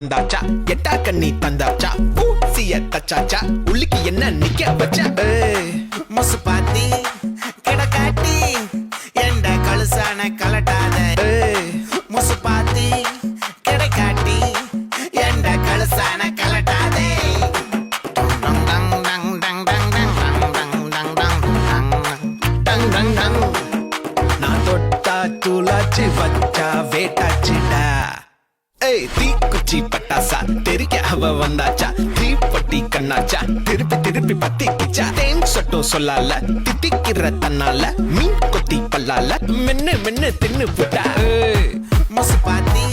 தாச்சா எட்டா கண்ணி தந்தாச்சா பூசிய தச்சாச்சா உள்ளுக்கு என்ன நிக்க வச்சா முசு பாத்தி கிடக்காட்டி எந்த கழுசான கலட்டாத முசு பாத்தி கிடக்காட்டி எந்த கழுசான கலட்டாதே நான் தொட்டா தூளாச்சு வச்சா வேட்டாச்சுடா தீக்குச்சி பட்டாசா தெரிக்க அவ வந்தாச்சா தீப்பட்டி கண்ணாச்சா திருப்பி திருப்பி பத்திக்கிச்சா தேன் சொட்டோ சொல்லால தித்திக்கிற தன்னால மீன் கொத்தி பல்லால மென்னு மென்னு தின்னு புட்டா முசு பாத்தி